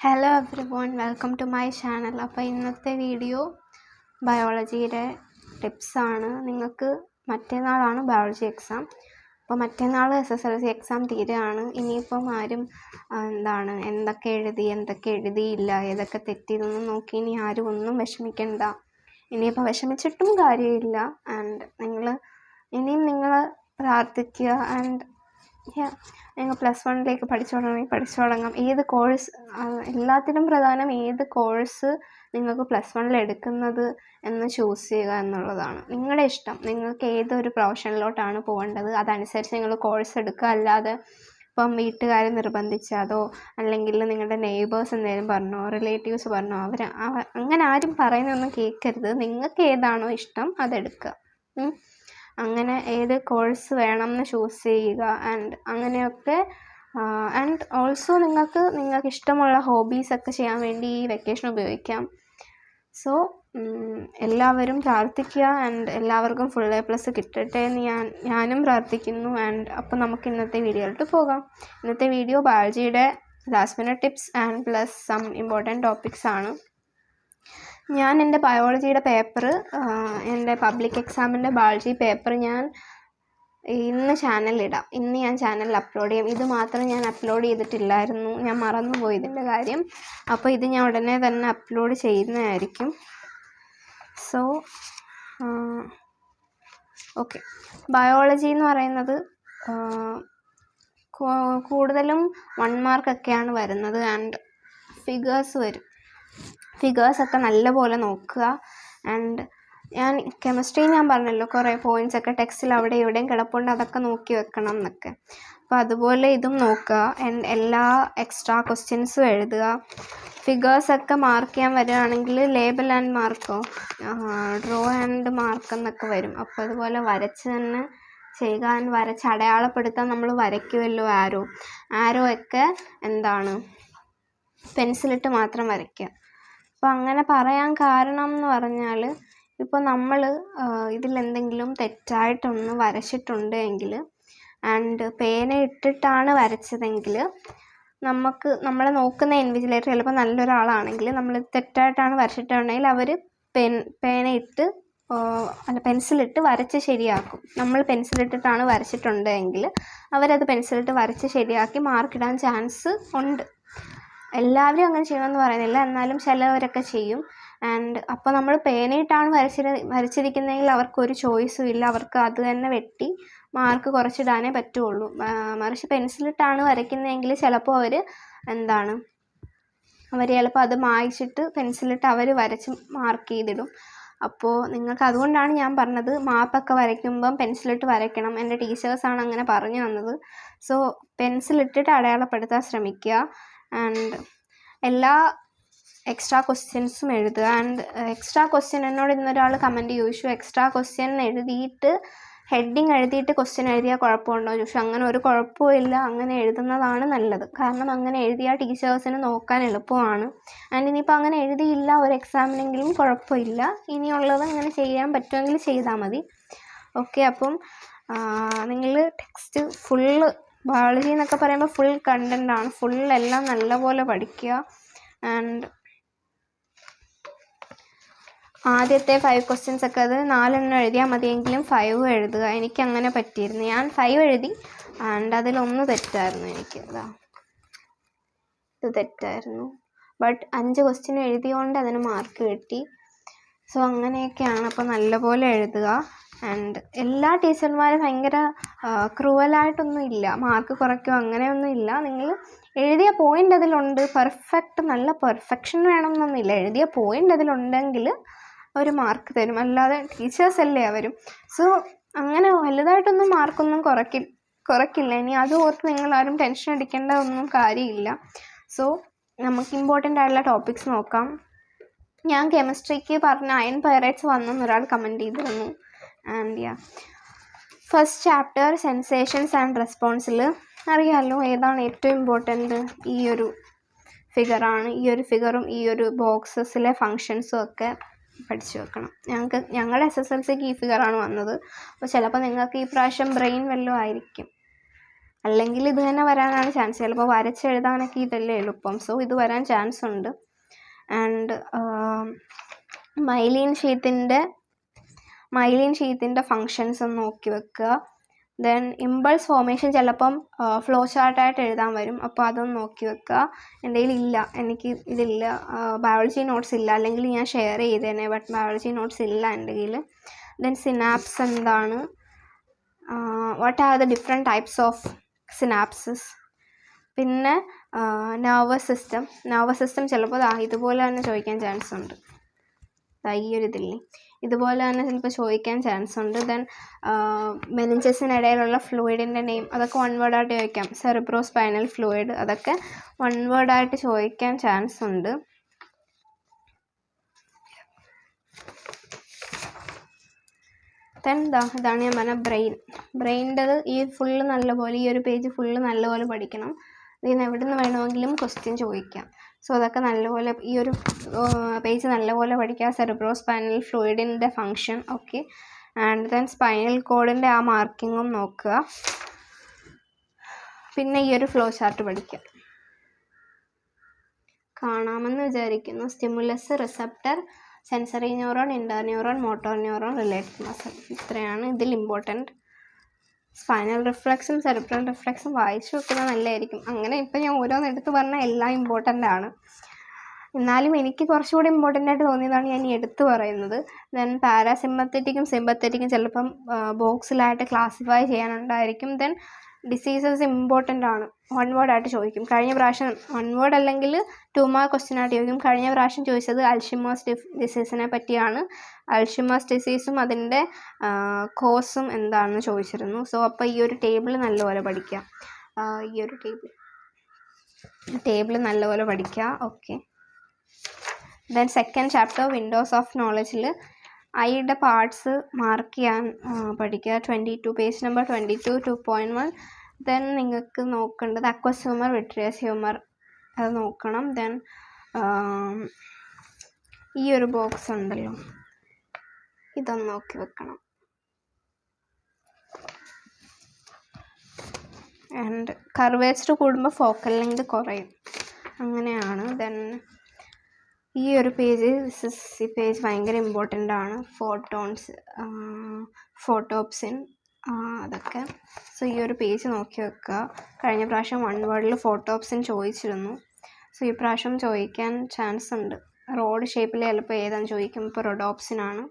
Hello everyone, welcome to my channel. അപ്പോൾ ഇന്നത്തെ video ബയോളജിയുടെ ടിപ്സാണ്. നിങ്ങൾക്ക് മറ്റന്നാളാണ് ബയോളജി എക്സാം. അപ്പോൾ മറ്റന്നാൾ SSLC എക്സാം തീരുകയാണ്. ഇനിയിപ്പം ആരും എന്തൊക്കെ എഴുതിയില്ല, ഏതൊക്കെ തെറ്റിയതൊന്നും നോക്കി ഇനി ആരും ഒന്നും വിഷമിക്കണ്ട. ഇനിയിപ്പോൾ വിഷമിച്ചിട്ടും കാര്യമില്ല. ആൻഡ് നിങ്ങൾ പ്രാർത്ഥിക്കുക. ആൻഡ് നിങ്ങൾ +1 പഠിച്ചു തുടങ്ങാം. ഏത് കോഴ്സ്, എല്ലാത്തിനും പ്രധാനം ഏത് കോഴ്സ് നിങ്ങൾക്ക് +1 എടുക്കുന്നത് എന്ന് ചൂസ് ചെയ്യുക എന്നുള്ളതാണ്. നിങ്ങളുടെ ഇഷ്ടം, നിങ്ങൾക്ക് ഏതൊരു പ്രൊഫഷനിലോട്ടാണ് പോകേണ്ടത് അതനുസരിച്ച് നിങ്ങൾ കോഴ്സ് എടുക്കുക. അല്ലാതെ ഇപ്പം വീട്ടുകാർ നിർബന്ധിച്ചതോ അല്ലെങ്കിൽ നിങ്ങളുടെ നെയ്ബേഴ്സ് എന്തെങ്കിലും പറഞ്ഞോ, റിലേറ്റീവ്സ് പറഞ്ഞോ, അങ്ങനെ ആരും പറയുന്നൊന്നും കേൾക്കരുത്. നിങ്ങൾക്ക് ഏതാണോ ഇഷ്ടം അതെടുക്കുക. അങ്ങനെ ഏത് കോഴ്സ് വേണം എന്ന് ചൂസ് ചെയ്യുക. ആൻഡ് അങ്ങനെയൊക്കെ ആൻഡ് ഓൾസോ നിങ്ങൾക്ക് ഇഷ്ടമുള്ള ഹോബീസൊക്കെ ചെയ്യാൻ വേണ്ടി ഈ വെക്കേഷൻ ഉപയോഗിക്കാം. സോ എല്ലാവരും പ്രാർത്ഥിക്കുക. ആൻഡ് എല്ലാവർക്കും ഫുൾ A+ കിട്ടട്ടെ എന്ന് ഞാനും പ്രാർത്ഥിക്കുന്നു. ആൻഡ് അപ്പോൾ നമുക്ക് ഇന്നത്തെ വീഡിയോയിലോട്ട് പോകാം. ഇന്നത്തെ വീഡിയോ ബയോളജിയുടെ last minute tips and plus some important topics ആണ്. ഞാൻ എൻ്റെ ബയോളജിയുടെ പേപ്പർ, എൻ്റെ പബ്ലിക് എക്സാമിൻ്റെ ബയോളജി പേപ്പർ ഞാൻ ഇന്ന് ചാനലിലിടാം. ഇന്ന് ഞാൻ ചാനലിൽ അപ്ലോഡ് ചെയ്യും. ഇത് മാത്രം ഞാൻ അപ്ലോഡ് ചെയ്തിട്ടില്ലായിരുന്നു, ഞാൻ മറന്നുപോയി ഇതിൻ്റെ കാര്യം. അപ്പോൾ ഇത് ഞാൻ ഉടനെ തന്നെ അപ്ലോഡ് ചെയ്യുന്നതായിരിക്കും. സോ ഓക്കെ, ബയോളജി എന്ന് പറയുന്നത് കൂടുതലും 1 മാർക്കൊക്കെയാണ് വരുന്നത്. ആൻഡ് ഫിഗേഴ്സ് വരും. ഫിഗേഴ്സൊക്കെ നല്ലപോലെ നോക്കുക. ആൻഡ് കെമിസ്ട്രി ഞാൻ പറഞ്ഞല്ലോ, കുറേ പോയിൻറ്റ്സൊക്കെ ടെക്സ്റ്റിൽ അവിടെ ഇവിടെയും കിടപ്പുണ്ട്, അതൊക്കെ നോക്കി വെക്കണം എന്നൊക്കെ. അപ്പോൾ അതുപോലെ ഇതും നോക്കുക. എല്ലാ എക്സ്ട്രാ ക്വസ്റ്റ്യൻസും എഴുതുക. ഫിഗേഴ്സൊക്കെ മാർക്ക് ചെയ്യാൻ വരികയാണെങ്കിൽ label and Marco, draw and mark എന്നൊക്കെ വരും. അപ്പോൾ അതുപോലെ വരച്ച് തന്നെ ചെയ്യുക. വരച്ച് അടയാളപ്പെടുത്താൻ നമ്മൾ വരയ്ക്കുമല്ലോ ആരോ ഒക്കെ പെൻസിലിട്ട് മാത്രം വരയ്ക്കുക. അപ്പോൾ അങ്ങനെ പറയാൻ കാരണം എന്ന് പറഞ്ഞാൽ, ഇപ്പോൾ നമ്മൾ ഇതിലെന്തെങ്കിലും തെറ്റായിട്ടൊന്ന് വരച്ചിട്ടുണ്ട് എങ്കിൽ ആൻഡ് പേന ഇട്ടിട്ടാണ് വരച്ചതെങ്കിൽ നമ്മളെ നോക്കുന്ന ഇൻവിജിലേറ്റർ ചിലപ്പോൾ നല്ലൊരാളാണെങ്കിൽ നമ്മൾ തെറ്റായിട്ടാണ് വരച്ചിട്ടുണ്ടെങ്കിൽ അവർ പെൻസിലിട്ട് വരച്ച് ശരിയാക്കും. നമ്മൾ പെൻസിലിട്ടിട്ടാണ് വരച്ചിട്ടുണ്ടെങ്കിൽ അവരത് പെൻസിലിട്ട് വരച്ച് ശരിയാക്കി മാർക്കിടാൻ ചാൻസ് ഉണ്ട്. എല്ലാവരും അങ്ങനെ ചെയ്യണമെന്ന് പറയുന്നില്ല, എന്നാലും ചിലവരൊക്കെ ചെയ്യും. ആൻഡ് അപ്പോൾ നമ്മൾ പേനയിട്ടാണ് വരച്ചിരിക്കുന്നതെങ്കിൽ അവർക്കൊരു ചോയ്സും ഇല്ല, അവർക്ക് അത് തന്നെ വെട്ടി മാർക്ക് കുറച്ചിടാനേ പറ്റുള്ളൂ. മറിച്ച് പെൻസിലിട്ടാണ് വരയ്ക്കുന്നതെങ്കിൽ ചിലപ്പോൾ അവർ ചിലപ്പോൾ അത് മായ്ച്ചിട്ട് പെൻസിലിട്ട് അവർ വരച്ച് മാർക്ക് ചെയ്തിടും. അപ്പോൾ നിങ്ങൾക്ക് അതുകൊണ്ടാണ് ഞാൻ പറഞ്ഞത് മാപ്പൊക്കെ വരയ്ക്കുമ്പം പെൻസിലിട്ട് വരയ്ക്കണം. എൻ്റെ ടീച്ചേഴ്സാണ് അങ്ങനെ പറഞ്ഞു തന്നത്. സോ പെൻസിലിട്ടിട്ട് അടയാളപ്പെടുത്താൻ ശ്രമിക്കുക. ആൻഡ് എല്ലാ എക്സ്ട്രാ ക്വസ്റ്റ്യൻസും എഴുതുക. ആൻഡ് എക്സ്ട്രാ ക്വസ്റ്റ്യൻ എന്നോട് ഇന്നൊരാൾ കമൻറ്റ് ചോദിച്ചു, എക്സ്ട്രാ ക്വസ്റ്റ്യൻ എഴുതിയിട്ട് ഹെഡിങ് എഴുതിയിട്ട് ക്വസ്റ്റ്യൻ എഴുതിയാൽ കുഴപ്പമുണ്ടോ ചോദിച്ചു. അങ്ങനെ ഒരു കുഴപ്പമില്ല, അങ്ങനെ എഴുതുന്നതാണ് നല്ലത്. കാരണം അങ്ങനെ എഴുതിയാൽ ടീച്ചേഴ്സിന് നോക്കാൻ എളുപ്പമാണ്. ആൻഡ് ഇനിയിപ്പോൾ അങ്ങനെ എഴുതിയില്ല ഒരു എക്സാമിനെങ്കിലും കുഴപ്പമില്ല, ഇനിയുള്ളത് അങ്ങനെ ചെയ്യാൻ പറ്റുമെങ്കിൽ ചെയ്താൽ മതി. ഓക്കെ, അപ്പം നിങ്ങൾ ടെക്സ്റ്റ് ഫുള്ള്, ബയോളജി എന്നൊക്കെ പറയുമ്പോൾ ഫുൾ കണ്ടൻ്റാണ്, എല്ലാം നല്ലപോലെ പഠിക്കുക. ആൻഡ് ആദ്യത്തെ 5 ക്വസ്റ്റ്യൻസ് ഒക്കെ അത് 4 എഴുതിയാൽ മതിയെങ്കിലും 5 എഴുതുക. എനിക്ക് അങ്ങനെ പറ്റിയിരുന്നു. ഞാൻ 5 എഴുതി. ആൻഡ് അതിലൊന്ന് തെറ്റായിരുന്നു. ഇത് തെറ്റായിരുന്നു. ബട്ട് 5 ക്വസ്റ്റ്യൻ എഴുതിയോണ്ട് അതിന് മാർക്ക് കിട്ടി. സോ അങ്ങനെയൊക്കെയാണ്. അപ്പോൾ നല്ലപോലെ എഴുതുക. ആൻഡ് എല്ലാ ടീച്ചർമാരും ഭയങ്കര ക്രൂവലായിട്ടൊന്നും ഇല്ല, മാർക്ക് കുറയ്ക്കുക അങ്ങനെയൊന്നും ഇല്ല. നിങ്ങൾ എഴുതിയ പോയിൻ്റ് അതിലുണ്ട്, നല്ല പെർഫെക്ഷൻ വേണമെന്നൊന്നുമില്ല. എഴുതിയ പോയിൻ്റ് അതിലുണ്ടെങ്കിൽ അവർ മാർക്ക് തരും, അല്ലാതെ ടീച്ചേഴ്സ് അല്ലേ അവരും. സോ അങ്ങനെ വലുതായിട്ടൊന്നും മാർക്കൊന്നും കുറയ്ക്കില്ല. ഇനി അത് ഓർത്ത് നിങ്ങളാരും ടെൻഷൻ അടിക്കേണ്ട ഒന്നും കാര്യമില്ല. സോ നമുക്ക് ഇമ്പോർട്ടൻ്റ് ആയിട്ടുള്ള ടോപ്പിക്സ് നോക്കാം. ഞാൻ കെമിസ്ട്രിക്ക് പറഞ്ഞ അയൺ പൈറേറ്റ്സ് വന്നെന്ന് ഒരാൾ കമൻറ്റ് ചെയ്തിരുന്നു. And first chapter sensations and റെസ്പോൺസിൽ അറിയാമല്ലോ ഏതാണ് ഏറ്റവും ഇമ്പോർട്ടൻറ്റ്. ഈ ഒരു ഫിഗറാണ്. ഈ ഒരു ഫിഗറും ഈ ഒരു ബോക്സസിലെ ഫങ്ഷൻസും ഒക്കെ പഠിച്ചു വെക്കണം. ഞങ്ങളുടെ SSLCക്ക് ഈ ഫിഗറാണ് വന്നത്. അപ്പോൾ ചിലപ്പോൾ നിങ്ങൾക്ക് ഈ പ്രാവശ്യം ബ്രെയിൻ വല്ലതും ആയിരിക്കും, അല്ലെങ്കിൽ ഇത് തന്നെ വരാനാണ് ചാൻസ്. ചിലപ്പോൾ വരച്ചെഴുതാനൊക്കെ ഇതല്ലേ എളുപ്പം. സോ ഇത് വരാൻ ചാൻസ് ഉണ്ട്. ആൻഡ് മൈലിൻ ഷീത്തിൻ്റെ ഫങ്ഷൻസ് ഒന്ന് നോക്കി വെക്കുക. ദെൻ ഇമ്പൾസ് ഫോർമേഷൻ ചിലപ്പം ഫ്ലോ ചാർട്ടായിട്ട് എഴുതാൻ വരും. അപ്പോൾ അതൊന്ന് നോക്കി വെക്കുക. എൻ്റെ കയ്യിലില്ല, എനിക്ക് ഇതില്ല, ബയോളജി നോട്ട്സ് ഇല്ല, അല്ലെങ്കിൽ ഞാൻ ഷെയർ ചെയ്തേനെ. ബട്ട് ബയോളജി നോട്ട്സ് ഇല്ല എൻ്റെ കയ്യിൽ. ദെൻ സിനാപ്സ് എന്താണ്, what are the different types of synapses. പിന്നെ നെർവസ് സിസ്റ്റം ചിലപ്പോൾ ഇതുപോലെ തന്നെ ചോദിക്കാൻ ചാൻസ് ഉണ്ട്. ഈ ഒരു ഇതില്ലേ, ഇതുപോലെ തന്നെ ചിലപ്പോൾ ചോദിക്കാൻ ചാൻസ് ഉണ്ട്. ദെൻ മെനിഞ്ചസിനിടയിലുള്ള ഫ്ലൂയിഡിൻ്റെ നെയിം, അതൊക്കെ വൺ വേർഡായിട്ട് ചോദിക്കാം. സെറിബ്രോ സ്പൈനൽ ഫ്ലൂയിഡ്, അതൊക്കെ വൺ വേർഡായിട്ട് ചോദിക്കാൻ ചാൻസ് ഉണ്ട്. ദെൻ ഇതാണ് ഞാൻ പറഞ്ഞ ബ്രെയിൻ്റെത്. ഈ ഒരു പേജ് ഫുള്ള് നല്ലപോലെ പഠിക്കണം. ഇതിന് എവിടെ നിന്ന് വേണമെങ്കിലും ക്വസ്റ്റ്യൻ ചോദിക്കാം. സോ അതൊക്കെ നല്ലപോലെ ഈ ഒരു പേജ് നല്ലപോലെ പഠിക്കുക. സെറിബ്രോ സ്പൈനൽ ഫ്ലൂയിഡിൻ്റെ function, okay. And then spinal കോഡിൻ്റെ ആ മാർക്കിങ്ങും നോക്കുക. പിന്നെ ഈ ഒരു ഫ്ലോ ചാർട്ട് പഠിക്കുക. കാണാമെന്ന് വിചാരിക്കുന്നു. Stimulus, receptor, sensory neuron, interneuron, motor neuron, related muscle, ഇത്രയാണ് ഇതിൽ ഇമ്പോർട്ടൻറ്റ്. സ്പൈനൽ റിഫ്ലക്സും സെറിബ്രൽ റിഫ്ലക്സും വായിച്ചു വെക്കുന്നത് നല്ലതായിരിക്കും. അങ്ങനെ ഇപ്പം ഞാൻ ഓരോന്ന് എടുത്ത് പറഞ്ഞാൽ എല്ലാം ഇമ്പോർട്ടൻ്റ് ആണ്. എന്നാലും എനിക്ക് കുറച്ചുകൂടി ഇമ്പോർട്ടൻ്റ് ആയിട്ട് തോന്നിയതാണ് ഞാൻ എടുത്തു പറയുന്നത്. ദെൻ പാരാസിമ്പത്തറ്റിക്കും സിമ്പത്തറ്റിക്കും ചിലപ്പം ബോക്സിലായിട്ട് ക്ലാസിഫൈ ചെയ്യാനുണ്ടായിരിക്കും. ദെൻ ഡിസീസസ് ഇമ്പോർട്ടൻ്റ് ആണ്, വൺ വേർഡായിട്ട് ചോദിക്കും. കഴിഞ്ഞ പ്രാവശ്യം വൺ വേർഡ് അല്ലെങ്കിൽ 2 മാർക്ക് ക്വസ്റ്റ്യൻ ആയിട്ട് ചോദിക്കും. കഴിഞ്ഞ പ്രാവശ്യം ചോദിച്ചത് അൽഷിമേഴ്സ് ഡിസീസിനെ പറ്റിയാണ്. അൽഷിമേഴ്സ് ഡിസീസും അതിൻ്റെ കോസും എന്താണെന്ന് ചോദിച്ചിരുന്നു. സോ അപ്പോൾ ഈ ഒരു ടേബിൾ നല്ലപോലെ പഠിക്കുക. നല്ലപോലെ പഠിക്കുക, okay. Then second chapter windows of നോളജിൽ ഐയുടെ പാർട്സ് മാർക്ക് ചെയ്യാൻ പഠിക്കുക. 22 പേജ് നമ്പർ 22 2.1. ദെൻ നിങ്ങൾക്ക് നോക്കേണ്ടത് അക്വസ് ഹ്യൂമർ, വിട്രിയസ് ഹ്യൂമർ, അത് നോക്കണം. ദെൻ ഈ ഒരു ബോക്സ് ഉണ്ടല്ലോ, ഇതൊന്ന് നോക്കി വെക്കണം. ആൻഡ് കർവേച്ചർ കൂടുമ്പോൾ ഫോക്കൽ ലെങ്ത് കുറയും, അങ്ങനെയാണ്. ദെൻ ഈ ഒരു പേജ്, ഈ പേജ് ഭയങ്കര ഇമ്പോർട്ടൻ്റ് ആണ്. ഫോട്ടോൺസ്, ഫോട്ടോപ്സിൻ, അതൊക്കെ. സോ ഈ ഒരു പേജ് നോക്കി വെക്കുക. കഴിഞ്ഞ പ്രാവശ്യം വൺ വേർഡിൽ ഫോട്ടോപ്സിൻ ചോദിച്ചിരുന്നു. സോ ഈ പ്രാവശ്യം ചോദിക്കാൻ ചാൻസ് ഉണ്ട്. റോഡ് ഷേപ്പിൽ ചിലപ്പോൾ ഏതാണെന്ന് ചോദിക്കും. ഇപ്പോൾ റൊഡോപ്സിനാണ്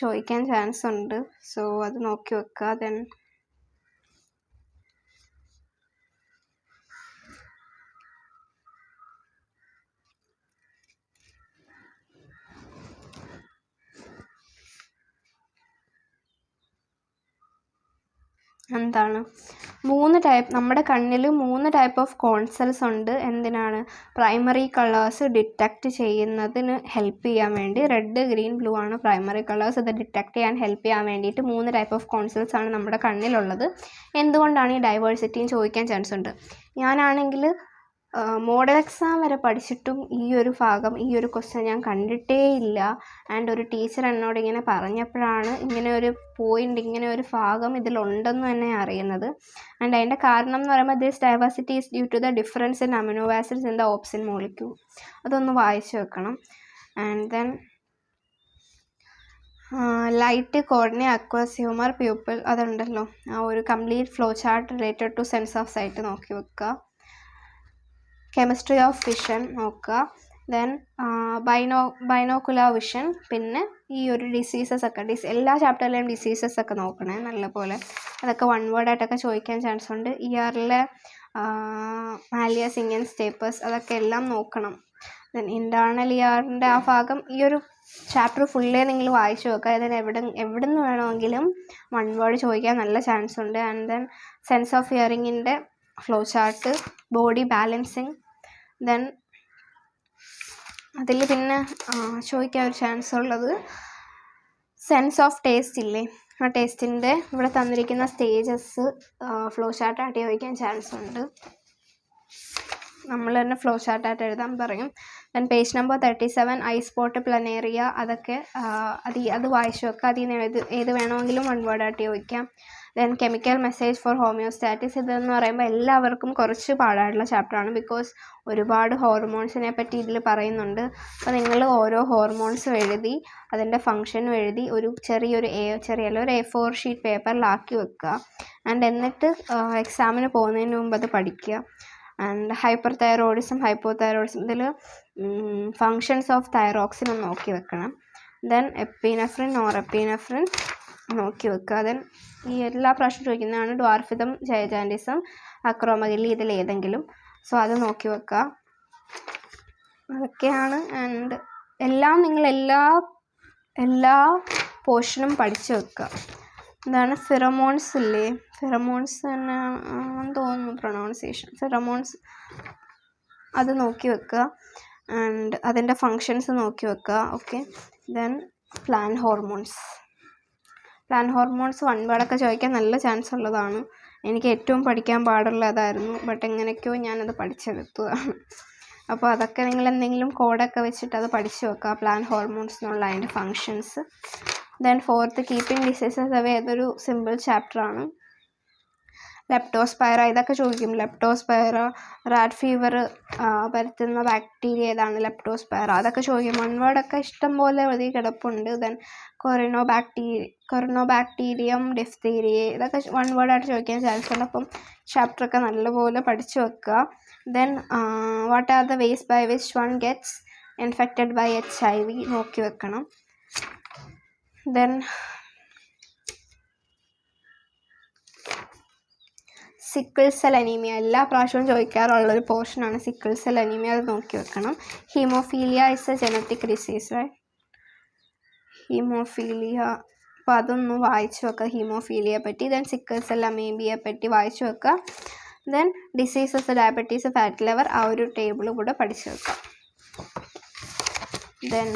ചോദിക്കാൻ ചാൻസ് ഉണ്ട്. സോ അത് നോക്കി വെക്കുക. ദെൻ എന്താണ്, 3 ടൈപ്പ്, നമ്മുടെ കണ്ണിൽ 3 ടൈപ്പ് ഓഫ് കോൺസെൽസ് ഉണ്ട്. എന്തിനാണ്? പ്രൈമറി കളേഴ്സ് ഡിറ്റക്റ്റ് ചെയ്യുന്നതിന് ഹെൽപ്പ് ചെയ്യാൻ വേണ്ടി. റെഡ്, ഗ്രീൻ, ബ്ലൂ ആണ് പ്രൈമറി കളേഴ്സ്. ഇത് ഡിറ്റക്റ്റ് ചെയ്യാൻ ഹെൽപ്പ് ചെയ്യാൻ വേണ്ടിയിട്ട് 3 ടൈപ്പ് ഓഫ് കോൺസെൽസ് ആണ് നമ്മുടെ കണ്ണിലുള്ളത്. എന്തുകൊണ്ടാണ് ഈ ഡൈവേഴ്സിറ്റിയും ചോദിക്കാൻ ചാൻസ് ഉണ്ട്. ഞാനാണെങ്കിൽ മോഡൽ എക്സാം വരെ പഠിച്ചിട്ടും ഈ ഒരു ക്വസ്റ്റ്യൻ ഞാൻ കണ്ടിട്ടേ ഇല്ല. ആൻഡ് ഒരു ടീച്ചർ എന്നോട് ഇങ്ങനെ പറഞ്ഞപ്പോഴാണ് ഇങ്ങനെ ഒരു ഭാഗം ഇതിലുണ്ടെന്ന് തന്നെ അറിയുന്നത്. ആൻഡ് അതിൻ്റെ കാരണം എന്ന് പറയുമ്പോൾ this diversity is due to the difference in amino acids in the opsin molecule. അതൊന്ന് വായിച്ചു വെക്കണം. And then light, cornea, aqueous humour, pupil, അതുണ്ടല്ലോ. ആ ഒരു complete flow chart related to sense of sight നോക്കി വെക്കുക. കെമിസ്ട്രി ഓഫ് വിഷൻ നോക്കുക. Then binocular vision. പിന്നെ ഈ ഒരു ഡിസീസസ് ഒക്കെ, എല്ലാ ചാപ്റ്ററിലെയും ഡിസീസസ് ഒക്കെ നോക്കണേ നല്ലപോലെ. അതൊക്കെ വൺ വേർഡായിട്ടൊക്കെ ചോദിക്കാൻ ചാൻസ് ഉണ്ട്. ഇയറിലെ മാലിയ സിംഗൻ സ്റ്റേപ്പേഴ്സ്, അതൊക്കെ എല്ലാം നോക്കണം. ദെൻ ഇൻറ്റേർണൽ ഇയറിൻ്റെ ആ ഭാഗം, ഈ ഒരു ചാപ്റ്റർ ഫുള്ളേ നിങ്ങൾ വായിച്ചു വെക്കുക. അതിന് എവിടെ നിന്ന് വേണമെങ്കിലും വൺ വേർഡ് ചോദിക്കാൻ നല്ല ചാൻസ് ഉണ്ട്. ആൻഡ് ദെൻ സെൻസ് ഓഫ് ഹിയറിങ്ങിൻ്റെ flow chart, body balancing. Then അതിൽ പിന്നെ ചോദിക്കാൻ ഒരു ചാൻസ് ഉള്ളത് സെൻസ് ഓഫ് ടേസ്റ്റ് ഇല്ലേ, ആ ടേസ്റ്റിൻ്റെ ഇവിടെ തന്നിരിക്കുന്ന സ്റ്റേജസ് ഫ്ലോ ചാർട്ടായിട്ട് ചോദിക്കാൻ ചാൻസ് ഉണ്ട്. നമ്മൾ തന്നെ ഫ്ലോ ചാർട്ടായിട്ട് എഴുതാൻ പറയും. Then page number 37 I spot, planaria, അതൊക്കെ അത് വായിച്ചു വെക്കുക. അതിൽ നിന്ന് ഏത് വേണമെങ്കിലും വൺ വേർഡായിട്ട് ചോദിക്കാം. Then chemical message for homeostasis. ഇതെന്ന് പറയുമ്പോൾ എല്ലാവർക്കും കുറച്ച് പാടായിട്ടുള്ള ചാപ്റ്ററാണ്, ബിക്കോസ് ഒരുപാട് ഹോർമോൺസിനെ പറ്റി ഇതിൽ പറയുന്നുണ്ട്. അപ്പോൾ നിങ്ങൾ ഓരോ ഹോർമോൺസും എഴുതി അതിൻ്റെ ഫങ്ഷനും എഴുതി ഒരു ചെറിയൊരു A4 ഷീറ്റ് പേപ്പറിലാക്കി വെക്കുക. ആൻഡ് എന്നിട്ട് എക്സാമിന് പോകുന്നതിന് മുമ്പ് അത് പഠിക്കുക. ആൻഡ് ഹൈപ്പർ തൈറോയിഡിസം, ഹൈപ്പോതൈറോയിഡിസം, ഇതിൽ ഫങ്ഷൻസ് ഓഫ് തൈറോക്സിൻ ഒന്ന് നോക്കി വെക്കണം. ദെൻ എപ്പിനെഫ്രിൻ, നോറെപ്പിനെഫ്രിൻ നോക്കി വെക്കുക. ദെൻ ഈ എല്ലാ പ്രാവശ്യം ചോദിക്കുന്നതാണ് ഡ്വാർഫിസം, ജയജാൻഡിസം, അക്രോമഗലി, ഇതിലേതെങ്കിലും. സോ അത് നോക്കി വെക്കുക. അതൊക്കെയാണ്. ആൻഡ് എല്ലാം നിങ്ങൾ എല്ലാ പോർഷനും പഠിച്ചു വെക്കുക. എന്താണ് ഫിറമോൺസ് ഇല്ലേ, ഫിറമോൺസ് തന്നെ തോന്നുന്നു പ്രൊണൗൺസിയേഷൻ, ഫിറമോൺസ്, അത് നോക്കി വെക്കുക. ആൻഡ് അതിൻ്റെ ഫങ്ഷൻസ് നോക്കി വെക്കുക. ഓക്കെ. ദെൻ പ്ലാന്റ് ഹോർമോൺസ് 1 വേർഡൊക്കെ ചോദിക്കാൻ നല്ല ചാൻസ് ഉള്ളതാണ്. എനിക്ക് ഏറ്റവും പഠിക്കാൻ പാടുള്ള അതായിരുന്നു, ബട്ട് എങ്ങനെയൊക്കെയോ ഞാനത് പഠിച്ചെടുത്തതാണ്. അപ്പോൾ അതൊക്കെ നിങ്ങൾ എന്തെങ്കിലും കോഡൊക്കെ വെച്ചിട്ട് അത് പഠിച്ചു വെക്കുക, പ്ലാന്റ് ഹോർമോൺസ് എന്നുള്ള അതിൻ്റെ functions. Then 4th keeping diseases away, അതൊരു സിമ്പിൾ ചാപ്റ്ററാണ്. ലെപ്റ്റോസ്പൈറ, ഇതൊക്കെ ചോദിക്കും. ലെപ്റ്റോസ്പൈറ, റാറ്റ് ഫീവർ പരത്തുന്ന ബാക്ടീരിയ ഏതാണ്, ലെപ്റ്റോസ്പൈറ, അതൊക്കെ ചോദിക്കും. 1 വേർഡൊക്കെ ഇഷ്ടം പോലെ എഴുതി കിടപ്പുണ്ട്. ദെൻ കൊറിനോബാക്ടീരിയം, ഡിഫ്തീരിയ, ഇതൊക്കെ 1 വേർഡായിട്ട് ചോദിക്കാൻ ചാൻസ് ഉണ്ട്. അപ്പം ചാപ്റ്ററൊക്കെ നല്ലപോലെ പഠിച്ചു വെക്കുക. Then what are the ways by which one gets infected by HIV നോക്കി വെക്കണം. ദെൻ സിക്കിൾ സെൽ അനീമിയ, എല്ലാ പ്രാവശ്യവും ചോദിക്കാറുള്ളൊരു പോർഷനാണ് സിക്കിൾ സെൽ അനീമിയ, അത് നോക്കി വെക്കണം. Haemophilia is a genetic disease, right? Haemophilia, അപ്പോൾ അതൊന്ന് വായിച്ചു വെക്കുക, ഹീമോഫീലിയയെ പറ്റി. ദെൻ സിക്കിൾ സെൽ അമീബിയെ പറ്റി വായിച്ചു വെക്കുക. Then diseases, diabetes, fat liver, ആ ഒരു ടേബിൾ കൂടെ പഠിച്ചു വെക്കുക. ദെൻ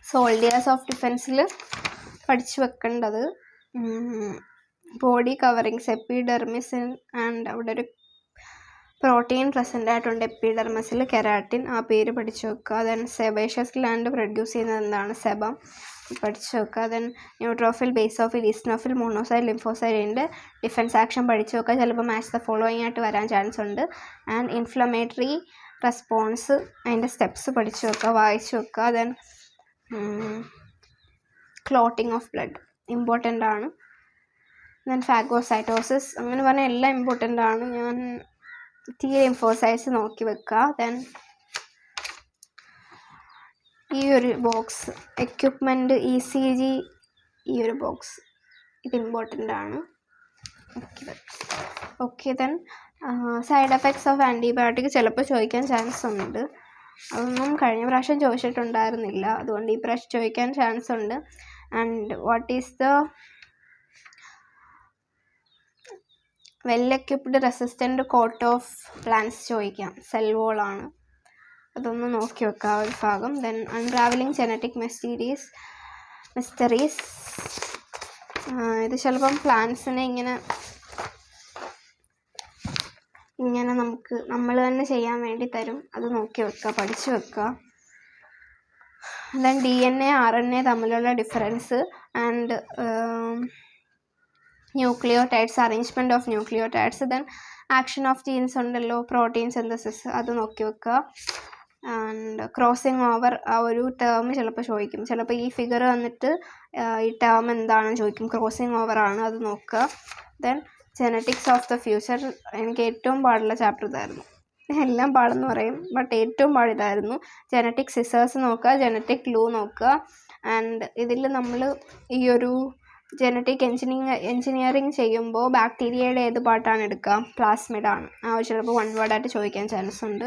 സോൾഡിയേഴ്സ് ഓഫ് ഡിഫെൻസിൽ പഠിച്ചു വെക്കേണ്ടത് ബോഡി കവറിങ്സ്, എപ്പിഡെർമിസ്, ആൻഡ് അവിടെ ഒരു പ്രോട്ടീൻ പ്രസൻ്റ് ആയിട്ടുണ്ട് എപ്പിഡെർമസിൽ, കെരാറ്റിൻ, ആ പേര് പഠിച്ചു വെക്കുക. ദെൻ സെബേഷ്യസ് ഗ്ലാൻഡ് പ്രൊഡ്യൂസ് ചെയ്യുന്നത് എന്താണ്, സെബം, പഠിച്ചു വെക്കുക. Then neutrophil, basophil, eosinophil, monocyte, ലിംഫോസൈഡിൻ്റെ ഡിഫൻസ് ആക്ഷൻ പഠിച്ചു വെക്കുക. ചിലപ്പോൾ മാച്ച് ദ ഫോളോയിങ് ആയിട്ട് വരാൻ ചാൻസ് ഉണ്ട്. ആൻഡ് ഇൻഫ്ലമേറ്ററി റെസ്പോൺസ്, അതിൻ്റെ സ്റ്റെപ്സ് പഠിച്ചു വെക്കുക, വായിച്ചു വെക്കുക. Then clotting of blood important ആണ്. ദെൻ ഫാഗോസൈറ്റോസിസ്, അങ്ങനെ പറഞ്ഞാൽ എല്ലാം ഇമ്പോർട്ടൻ്റ് ആണ്. ഞാൻ T ലിംഫോസൈറ്റ്സ് നോക്കി വെക്കുക. ദെൻ ഈ ഒരു ബോക്സ് എക്യുപ്മെൻറ്റ് ECG, ഈ ഒരു ബോക്സ് ഇത് ഇമ്പോർട്ടൻ്റ് ആണ്. Okay. Then side effects of antibiotic ചിലപ്പോൾ ചോദിക്കാൻ ചാൻസ് ഉണ്ട്. അതൊന്നും കഴിഞ്ഞ പ്രാവശ്യം ചോദിച്ചിട്ടുണ്ടായിരുന്നില്ല, അതുകൊണ്ട് ഈ പ്രാവശ്യം ചോദിക്കാൻ ചാൻസ് ഉണ്ട്. And what is the well equipped resistant coat of plants ചോദിക്കാം, സെൽ വോളാണ്, അതൊന്ന് നോക്കി വെക്കുക ആ ഒരു ഭാഗം. ദെൻ അൺട്രാവലിംഗ് ജനറ്റിക് മിസ്റ്ററീസ്, ഇത് ചിലപ്പം പ്ലാന്റ്സിനെ ഇങ്ങനെ നമ്മൾ തന്നെ ചെയ്യാൻ വേണ്ടി തരും, അത് നോക്കി വെക്കുക, പഠിച്ചു വെക്കുക. ദെൻ DNA, RNA തമ്മിലുള്ള difference, and nucleotides, arrangement of nucleotides. Then action of genes ഉണ്ടല്ലോ, പ്രോട്ടീൻ സിന്തസിസ്, അത് നോക്കി വെക്കുക. ആൻഡ് ക്രോസിങ് ഓവർ, ആ ഒരു ടേം ചിലപ്പോൾ ചോദിക്കും. ചിലപ്പോൾ ഈ ഫിഗർ വന്നിട്ട് ഈ ടേം എന്താണെന്ന് ചോദിക്കും, ക്രോസിങ് ഓവർ ആണ്, അത് നോക്കുക. Then genetics of the future, എനിക്ക് ഏറ്റവും പാടുള്ള ചാപ്റ്റർ ഇതായിരുന്നു. എല്ലാം പാടെന്ന് പറയും, ബട്ട് ഏറ്റവും പാടിതായിരുന്നു. ജെനറ്റിക് സിസേഴ്സ് നോക്കുക, ജെനറ്റിക് ഗ്ലൂ നോക്കുക. ആൻഡ് ഇതിൽ നമ്മൾ ഈ ഒരു ജെനറ്റിക് എൻജിനീയറിങ് ചെയ്യുമ്പോൾ ബാക്ടീരിയയുടെ ഏത് പാർട്ടാണ് എടുക്കുക, പ്ലാസ്മിഡാണ്. ആ ചിലപ്പോൾ 1 വേർഡായിട്ട് ചോദിക്കാൻ ചാൻസ് ഉണ്ട്.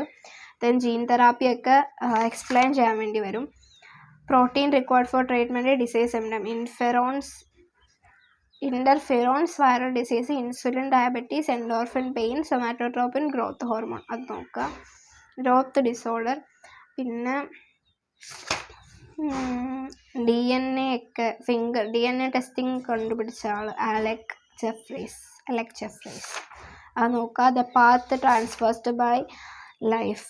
ദെൻ ജീൻ തെറാപ്പിയൊക്കെ എക്സ്പ്ലെയിൻ ചെയ്യാൻ വേണ്ടി വരും. Protein required for treatment disease symptom, interferons, viral disease, insulin, diabetes, endorphin, pain, somatotropin, growth hormone, അത് നോക്കുക. ഗ്രോത്ത് ഡിസോർഡർ, പിന്നെ DNA ടെസ്റ്റിംഗ് കണ്ടുപിടിച്ച ആൾ അലക് ജെഫ്രീസ്, അത് നോക്കുക. The path traversed by life,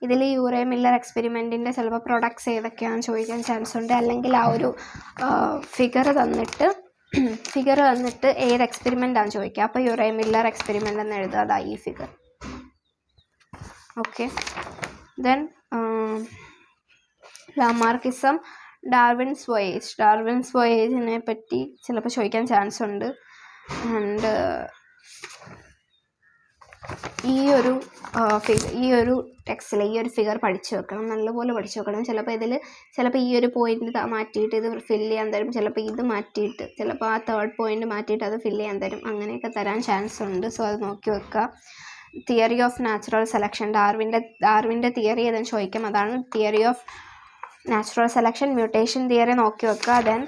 ഇതിൽ യൂറേ മില്ലർ എക്സ്പെരിമെൻറ്റിൻ്റെ ചിലപ്പോൾ പ്രൊഡക്ട്സ് ഏതൊക്കെയാണെന്ന് ചോദിക്കാൻ ചാൻസ് ഉണ്ട്. അല്ലെങ്കിൽ ആ ഒരു ഫിഗർ തന്നിട്ട് ഏത് എക്സ്പെരിമെൻ്റാണെന്ന് ചോദിക്കുക. അപ്പോൾ യൂറേ മില്ലർ എക്സ്പെരിമെൻ്റ് എന്ന് എഴുതുക. അതാ ഈ figure. Okay. Then Lamarckism, Darwin's വോയേജിനെ പറ്റി ചിലപ്പോൾ ചോദിക്കാൻ ചാൻസ് ഉണ്ട്. ആൻഡ് ഈ ഒരു ടെക്സ്റ്റിൽ ഈ ഒരു ഫിഗർ പഠിച്ചു വെക്കണം, നല്ലപോലെ പഠിച്ചു വെക്കണം. ചിലപ്പോൾ ഈ ഒരു പോയിന്റ് മാറ്റിയിട്ട് ഇത് ഫില്ല് ചെയ്യാൻ തരും, ചിലപ്പോൾ ഇത് മാറ്റിയിട്ട്, ചിലപ്പോൾ ആ 3rd പോയിന്റ് മാറ്റിയിട്ട് അത് ഫില്ല് ചെയ്യാൻ തരും. അങ്ങനെയൊക്കെ തരാൻ ചാൻസ് ഉണ്ട്. സോ അത് നോക്കി വെക്കുക. തിയറി ഓഫ് നാച്ചുറൽ സെലക്ഷൻ, ഡാർവിൻ്റെ തിയറി ഏതെന്ന് ചോദിക്കാം. അതാണ് theory of natural selection. Mutation theory നോക്കി വെക്കുക. ദെൻ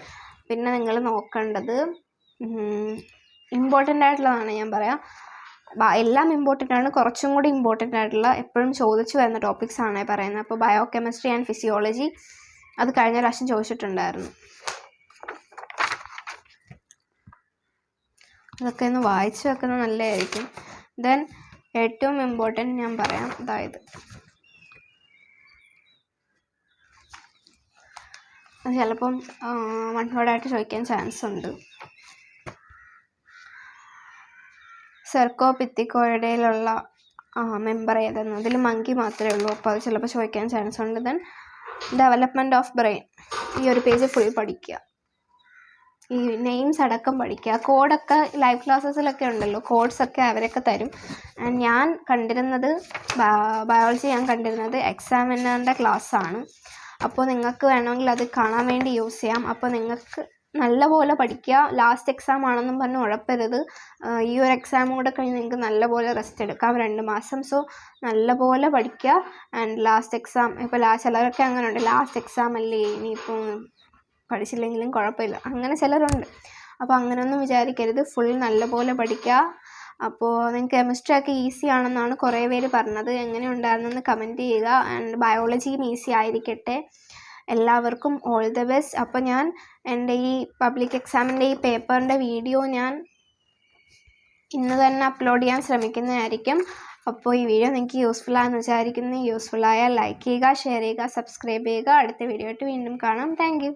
പിന്നെ നിങ്ങൾ നോക്കേണ്ടത് ഇമ്പോർട്ടൻ്റ് ആയിട്ടുള്ളതാണ്. ഞാൻ പറയാം, എല്ലാം ഇമ്പോർട്ടൻ്റ് ആണ്. കുറച്ചും കൂടി ഇമ്പോർട്ടൻ്റ് ആയിട്ടുള്ള എപ്പോഴും ചോദിച്ചു വരുന്ന ടോപ്പിക്സ് ആണ് പറയുന്നത്. അപ്പോൾ ബയോകെമിസ്ട്രി ആൻഡ് ഫിസിയോളജി അത് കഴിഞ്ഞ പ്രാവശ്യം ചോദിച്ചിട്ടുണ്ടായിരുന്നു. അതൊക്കെ ഒന്ന് വായിച്ചു വെക്കുന്നത് നല്ലതായിരിക്കും. ദെൻ ഏറ്റവും ഇമ്പോർട്ടൻ്റ് ഞാൻ പറയാം, അതായത് അത് ചിലപ്പം 1 വേർഡായിട്ട് ചോദിക്കാൻ ചാൻസ് ഉണ്ട്. സെർക്കോപിത്തിക്കോയിഡയിലുള്ള മെമ്പർ ഏതെന്ന്, അതിൽ മങ്കി മാത്രമേ ഉള്ളൂ. അപ്പോൾ അത് ചിലപ്പോൾ ചോദിക്കാൻ ചാൻസ് ഉണ്ട്. ദെൻ ഡെവലപ്മെൻറ്റ് ഓഫ് ബ്രെയിൻ, ഈ ഒരു പേജ് ഫുൾ പഠിക്കുക. ഈ നെയിംസ് അടക്കം പഠിക്കുക. കോഡൊക്കെ ലൈവ് ക്ലാസ്സസിലൊക്കെ ഉണ്ടല്ലോ, കോഡ്സൊക്കെ അവരൊക്കെ തരും. ഞാൻ കണ്ടിരുന്നത് ബയോളജി എക്സാമിനറിൻ്റെ ക്ലാസ്സാണ്. അപ്പോൾ നിങ്ങൾക്ക് വേണമെങ്കിൽ അത് കാണാൻ വേണ്ടി യൂസ് ചെയ്യാം. അപ്പോൾ നിങ്ങൾക്ക് നല്ലപോലെ പഠിക്കുക. ലാസ്റ്റ് എക്സാം ആണെന്നും പറഞ്ഞ് ഉഴപ്പരുത്. ഈ ഒരു എക്സാമും കൂടെ കഴിഞ്ഞ് നിങ്ങൾക്ക് നല്ലപോലെ റെസ്റ്റ് എടുക്കാം, 2 മാസം. സോ നല്ലപോലെ പഠിക്കുക. ആൻഡ് ലാസ്റ്റ് എക്സാം, ഇപ്പോൾ ചിലരൊക്കെ അങ്ങനെ ഉണ്ട്, ലാസ്റ്റ് എക്സാം അല്ലേ ഇനിയിപ്പോൾ പഠിച്ചില്ലെങ്കിലും കുഴപ്പമില്ല, അങ്ങനെ ചിലരുണ്ട്. അപ്പോൾ അങ്ങനെയൊന്നും വിചാരിക്കരുത്. ഫുൾ നല്ലപോലെ പഠിക്കുക. അപ്പോൾ നിങ്ങൾക്ക് കെമിസ്ട്രി ഒക്കെ ഈസി ആണെന്നാണ് കുറേ പേര് പറഞ്ഞത്. എങ്ങനെ ഉണ്ടായിരുന്നെന്ന് കമൻറ്റ് ചെയ്യുക. ആൻഡ് ബയോളജിയും ഈസി ആയിരിക്കട്ടെ. എല്ലാവർക്കും ഓൾ ദ ബെസ്റ്റ്. അപ്പോൾ ഞാൻ എൻ്റെ ഈ പബ്ലിക് എക്സാമിൻ്റെ ഈ പേപ്പറിൻ്റെ വീഡിയോ ഞാൻ ഇന്ന് തന്നെ അപ്ലോഡ് ചെയ്യാൻ ശ്രമിക്കുന്നതായിരിക്കും. അപ്പോൾ ഈ വീഡിയോ നിങ്ങൾക്ക് യൂസ്ഫുൾ ആയെന്ന് വിചാരിക്കുന്നു. യൂസ്ഫുൾ ആയാൽ ലൈക്ക് ചെയ്യുക, ഷെയർ ചെയ്യുക, സബ്സ്ക്രൈബ് ചെയ്യുക. അടുത്ത വീഡിയോ ആയിട്ട് വീണ്ടും കാണാം. Thank you.